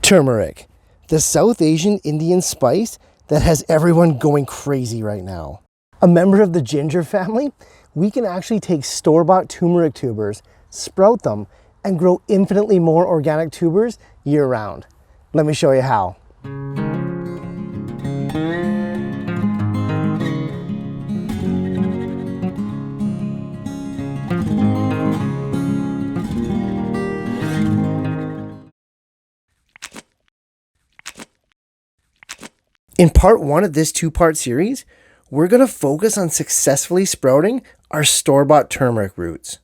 Turmeric, the South Asian Indian spice that has everyone going crazy right now. A member of the ginger family, we can actually take store-bought turmeric tubers, sprout them, and grow infinitely more organic tubers year-round. Let me show you how. In part one of this two-part series, we're going to focus on successfully sprouting our store-bought turmeric roots.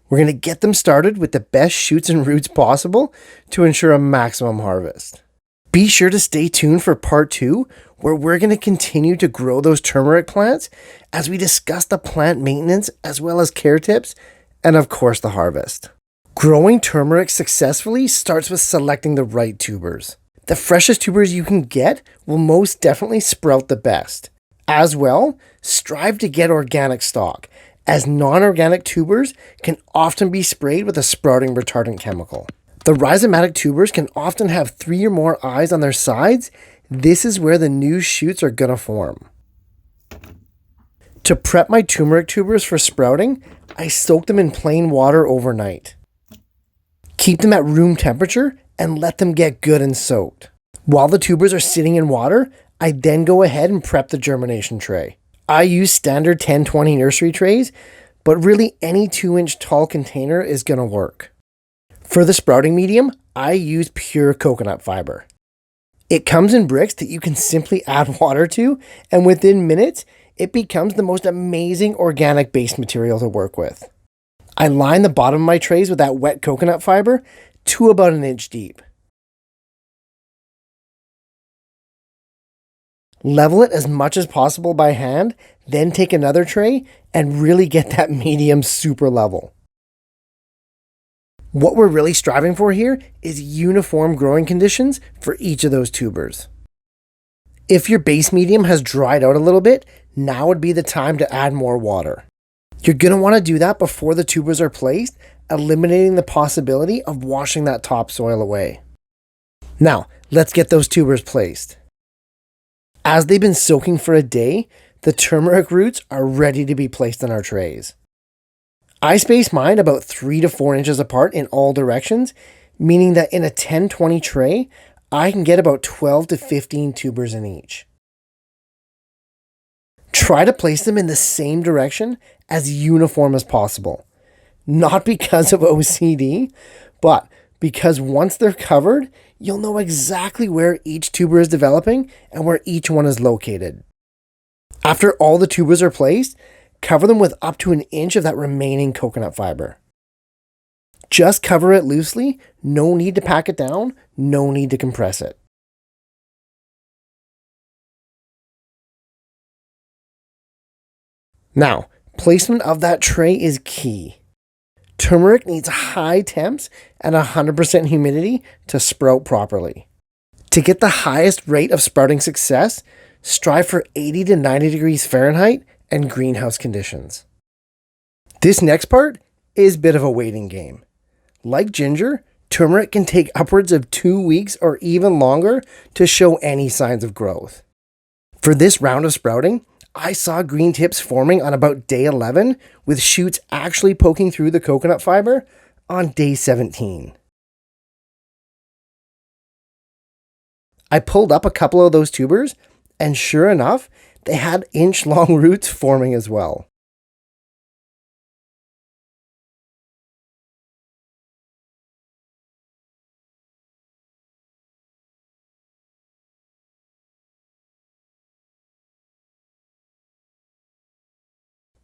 We're going to get them started with the best shoots and roots possible to ensure a maximum harvest. Be sure to stay tuned for part two, where we're going to continue to grow those turmeric plants as we discuss the plant maintenance as well as care tips, and of course the harvest. Growing turmeric successfully starts with selecting the right tubers. The freshest tubers you can get will most definitely sprout the best. As well, strive to get organic stock, as non-organic tubers can often be sprayed with a sprouting retardant chemical. The rhizomatic tubers can often have 3 or more eyes on their sides. This is where the new shoots are going to form. To prep my turmeric tubers for sprouting, I soak them in plain water overnight. Keep them at room temperature and let them get good and soaked. While the tubers are sitting in water, I then go ahead and prep the germination tray. I use standard 10-20 nursery trays, but really any 2-inch tall container is going to work. For the sprouting medium, I use pure coconut fiber. It comes in bricks that you can simply add water to, and within minutes, it becomes the most amazing organic base material to work with. I line the bottom of my trays with that wet coconut fiber to about 1 inch deep. Level it as much as possible by hand, then take another tray and really get that medium super level. What we're really striving for here is uniform growing conditions for each of those tubers. If your base medium has dried out a little bit, now would be the time to add more water. You're going to want to do that before the tubers are placed, eliminating the possibility of washing that topsoil away. Now, let's get those tubers placed. As they've been soaking for a day, the turmeric roots are ready to be placed in our trays. I space mine about 3 to 4 inches apart in all directions, meaning that in a 10-20 tray, I can get about 12 to 15 tubers in each. Try to place them in the same direction as uniform as possible. Not because of OCD, but because once they're covered, you'll know exactly where each tuber is developing and where each one is located. After all the tubers are placed, cover them with up to 1 inch of that remaining coconut fiber. Just cover it loosely, no need to pack it down, no need to compress it. Now, placement of that tray is key. Turmeric needs high temps and 100% humidity to sprout properly. To get the highest rate of sprouting success, strive for 80 to 90 degrees Fahrenheit and greenhouse conditions. This next part is a bit of a waiting game. Like ginger, turmeric can take upwards of 2 weeks or even longer to show any signs of growth. For this round of sprouting, I saw green tips forming on about day 11, with shoots actually poking through the coconut fiber on day 17. I pulled up a couple of those tubers, and sure enough, they had inch-long roots forming as well.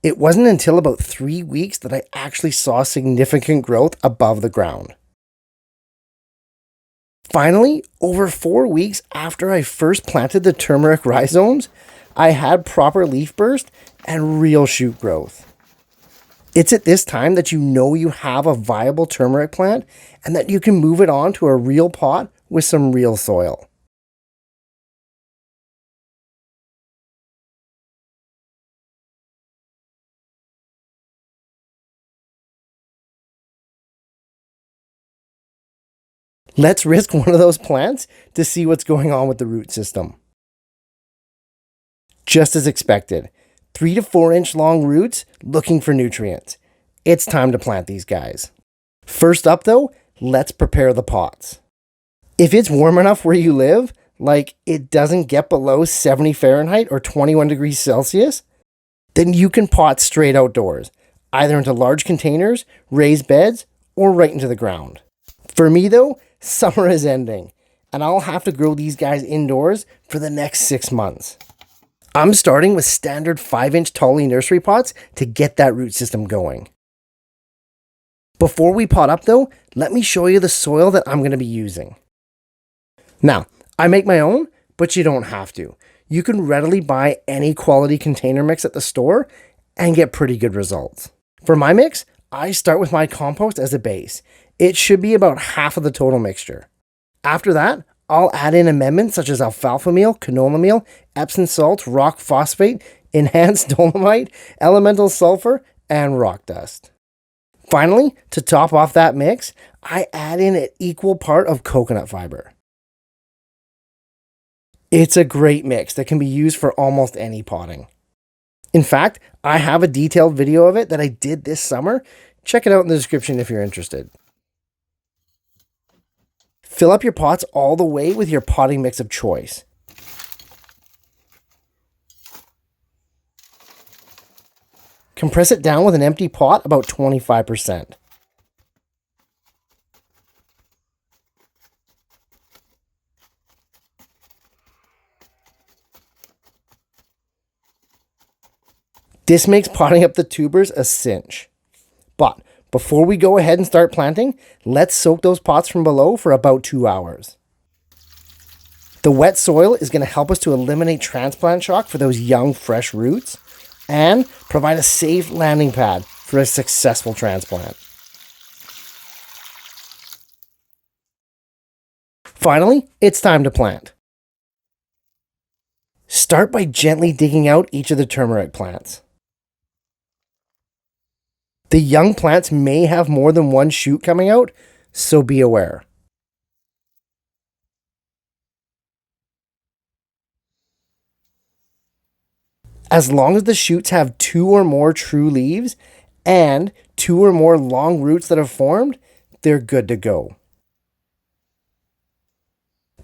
It wasn't until about 3 weeks that I actually saw significant growth above the ground. Finally, over 4 weeks after I first planted the turmeric rhizomes, I had proper leaf burst and real shoot growth. It's at this time that you know you have a viable turmeric plant and that you can move it on to a real pot with some real soil. Let's risk one of those plants to see what's going on with the root system. Just as expected, 3 to 4 inch long roots looking for nutrients. It's time to plant these guys. First up though, let's prepare the pots. If it's warm enough where you live, like it doesn't get below 70 Fahrenheit or 21 degrees Celsius, then you can pot straight outdoors, either into large containers, raised beds, or right into the ground. For me though, summer is ending, and I'll have to grow these guys indoors for the next 6 months. I'm starting with standard 5-inch Tolly nursery pots to get that root system going. Before we pot up though, let me show you the soil that I'm going to be using. Now, I make my own, but you don't have to. You can readily buy any quality container mix at the store and get pretty good results. For my mix, I start with my compost as a base. It should be about half of the total mixture. After that, I'll add in amendments such as alfalfa meal, canola meal, Epsom salts, rock phosphate, enhanced dolomite, elemental sulfur, and rock dust. Finally, to top off that mix, I add in an equal part of coconut fiber. It's a great mix that can be used for almost any potting. In fact, I have a detailed video of it that I did this summer. Check it out in the description if you're interested. Fill up your pots all the way with your potting mix of choice. Compress it down with an empty pot about 25%. This makes potting up the tubers a cinch. But before we go ahead and start planting, let's soak those pots from below for about 2 hours. The wet soil is going to help us to eliminate transplant shock for those young, fresh roots and provide a safe landing pad for a successful transplant. Finally, it's time to plant. Start by gently digging out each of the turmeric plants. The young plants may have more than one shoot coming out, so be aware. As long as the shoots have 2 or more true leaves and 2 or more long roots that have formed, they're good to go.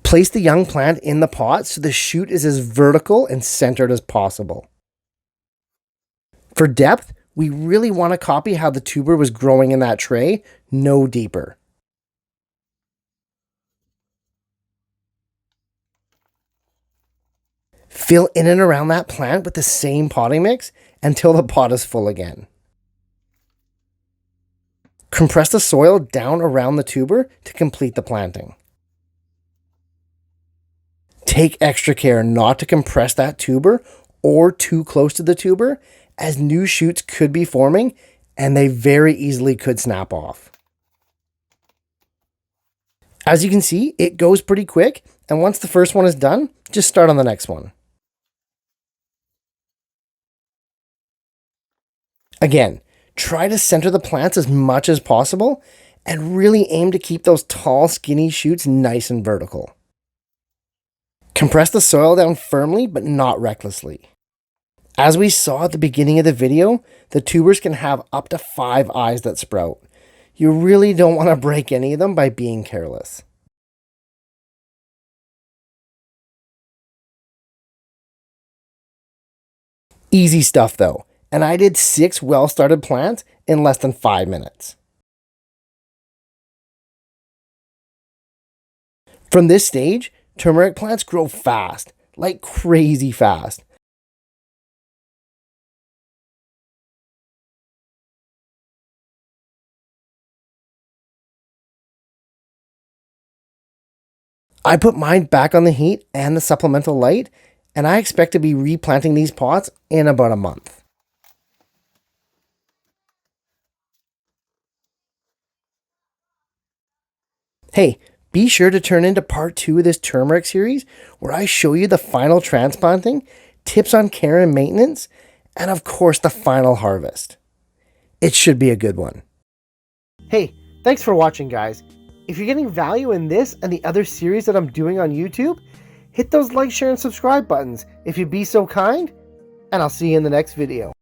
Place the young plant in the pot so the shoot is as vertical and centered as possible. For depth, we really want to copy how the tuber was growing in that tray, no deeper. Fill in and around that plant with the same potting mix until the pot is full again. Compress the soil down around the tuber to complete the planting. Take extra care not to compress that tuber or too close to the tuber, as new shoots could be forming and they very easily could snap off. As you can see, it goes pretty quick, and once the first one is done, just start on the next one. Again, try to center the plants as much as possible and really aim to keep those tall, skinny shoots nice and vertical. Compress the soil down firmly but not recklessly. As we saw at the beginning of the video, the tubers can have up to 5 eyes that sprout. You really don't want to break any of them by being careless. Easy stuff though, and I did 6 well-started plants in less than 5 minutes. From this stage, turmeric plants grow fast, like crazy fast. I put mine back on the heat and the supplemental light, and I expect to be replanting these pots in about a month. Hey, be sure to turn into part 2 of this turmeric series where I show you the final transplanting, tips on care and maintenance, and of course the final harvest. It should be a good one. Hey, thanks for watching guys. If you're getting value in this and the other series that I'm doing on YouTube, hit those like, share, and subscribe buttons if you'd be so kind, and I'll see you in the next video.